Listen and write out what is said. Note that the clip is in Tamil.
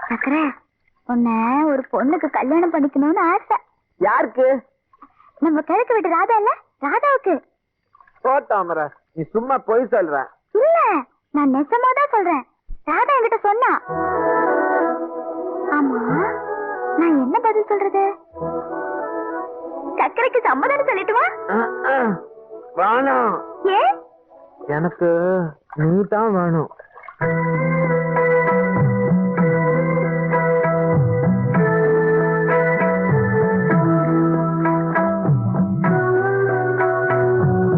சக்கர, உன்னை ஒரு பொண்ணுக்கு கல்யாணம் பண்ணிக்கணும்னு ஆசை. யாருக்கு? நம்ம கிழக்கு வீட்டு ராதா இல்ல, ராதாவுக்கு. போட்டாமரா, நீ சும்மா பொய் சொல்ற. இல்ல, நான் நெசமாதான் சொல்றேன். ராதா என்கிட்ட சொன்னா. ஆமா, நான் என்ன பதில் சொல்றது? சக்கரைக்கு சம்மதம் சொல்லிட்டுமா? வேணாம், ஏன்? எனக்கு நீ தான் வேணும்.